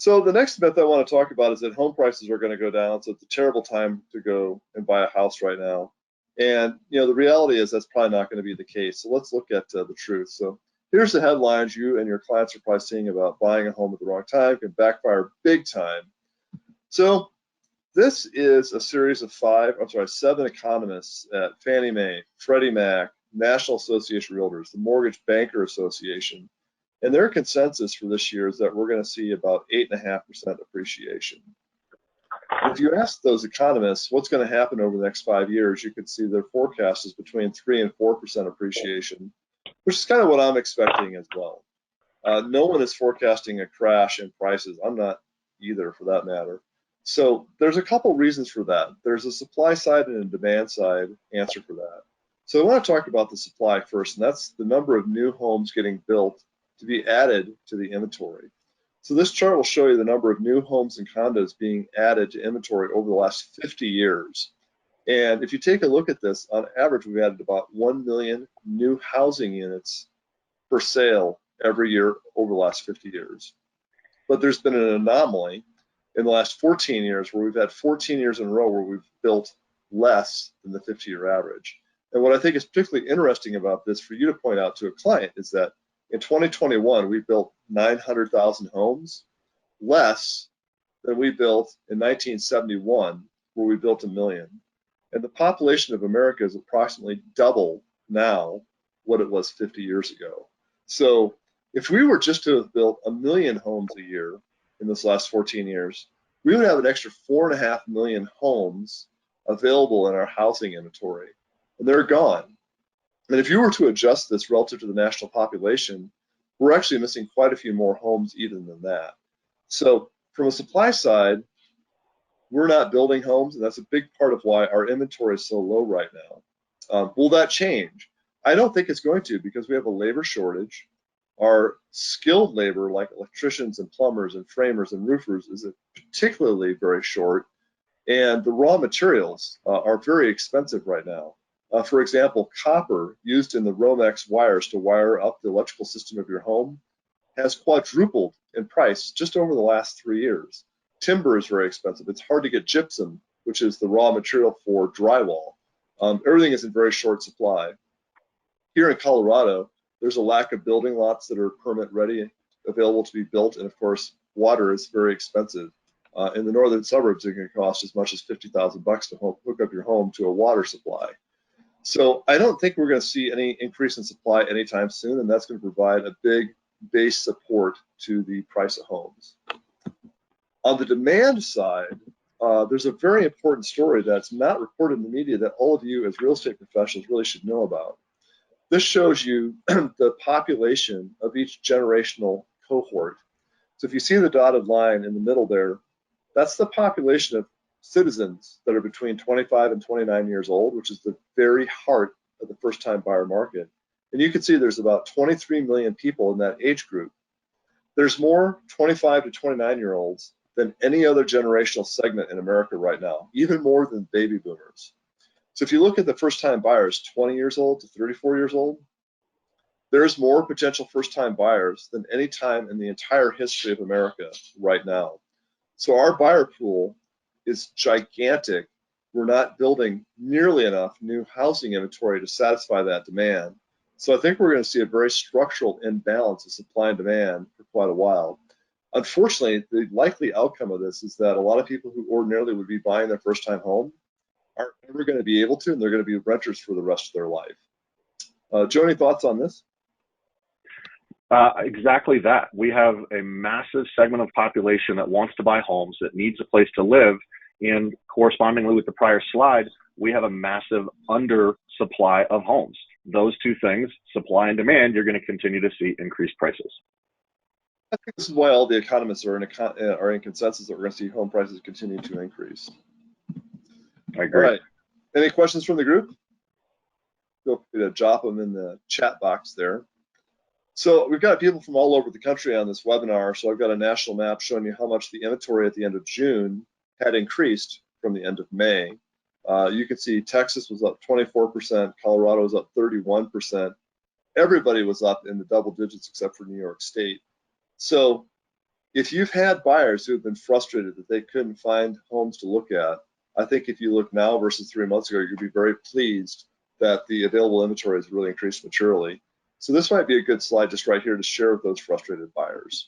So the next myth I want to talk about is that home prices are going to go down. So it's a terrible time to go and buy a house right now. And the reality is that's probably not going to be the case. So let's look at the truth. So here's the headlines you and your clients are probably seeing about buying a home at the wrong time can backfire big time. So this is a series of seven economists at Fannie Mae, Freddie Mac, National Association of Realtors, the Mortgage Banker Association. And their consensus for this year is that we're going to see about 8.5% appreciation. If you ask those economists what's going to happen over the next 5 years, you could see their forecast is between 3 and 4% appreciation, which is kind of what I'm expecting as well. No one is forecasting a crash in prices. I'm not either, for that matter. So there's a couple reasons for that. There's a supply side and a demand side answer for that. So I want to talk about the supply first, and that's the number of new homes getting built to be added to the inventory. So this chart will show you the number of new homes and condos being added to inventory over the last 50 years. And if you take a look at this, on average, we've added about 1 million new housing units for sale every year over the last 50 years. But there's been an anomaly in the last 14 years where we've had 14 years in a row where we've built less than the 50-year average. And what I think is particularly interesting about this for you to point out to a client is that in 2021, we built 900,000 homes, less than we built in 1971, where we built 1 million. And the population of America is approximately double now what it was 50 years ago. So if we were just to have built 1 million homes a year in this last 14 years, we would have an extra 4.5 million homes available in our housing inventory, and they're gone. And if you were to adjust this relative to the national population, we're actually missing quite a few more homes even than that. So from a supply side, we're not building homes, and that's a big part of why our inventory is so low right now. Will that change? I don't think it's going to, because we have a labor shortage. Our skilled labor, like electricians and plumbers and framers and roofers, is particularly very short, and the raw materials are very expensive right now. For example, copper used in the Romex wires to wire up the electrical system of your home has quadrupled in price just over the last 3 years. Timber is very expensive. It's hard to get gypsum, which is the raw material for drywall. Everything is in very short supply. Here in Colorado, there's a lack of building lots that are permit ready, available to be built, and of course, water is very expensive. In the northern suburbs, it can cost as much as $50,000 to hook up your home to a water supply. So I don't think we're going to see any increase in supply anytime soon, and that's going to provide a big base support to the price of homes. On the demand side, there's a very important story that's not reported in the media that all of you as real estate professionals really should know about. This shows you the population of each generational cohort. So if you see the dotted line in the middle there, that's the population of citizens that are between 25 and 29 years old, which is the very heart of the first-time buyer market. And you can see there's about 23 million people in that age group. There's more 25 to 29-year-olds than any other generational segment in America right now, even more than baby boomers. So if you look at the first-time buyers, 20 years old to 34 years old, there's more potential first-time buyers than any time in the entire history of America right now. So our buyer pool is gigantic. We're not building nearly enough new housing inventory to satisfy that demand. So I think we're going to see a very structural imbalance of supply and demand for quite a while. Unfortunately, the likely outcome of this is that a lot of people who ordinarily would be buying their first-time home aren't ever going to be able to, and they're going to be renters for the rest of their life. Joe, any thoughts on this? Exactly that. We have a massive segment of population that wants to buy homes, that needs a place to live, and correspondingly with the prior slide, we have a massive undersupply of homes. Those two things, supply and demand, you're going to continue to see increased prices. I think this is why all the economists are in consensus that we're going to see home prices continue to increase. I agree. All right. Any questions from the group? Feel free to drop them in the chat box there. So we've got people from all over the country on this webinar. So I've got a national map showing you how much the inventory at the end of June had increased from the end of May. You can see Texas was up 24%, Colorado was up 31%. Everybody was up in the double digits except for New York State. So if you've had buyers who have been frustrated that they couldn't find homes to look at, I think if you look now versus 3 months ago, you'll be very pleased that the available inventory has really increased materially. So this might be a good slide just right here to share with those frustrated buyers.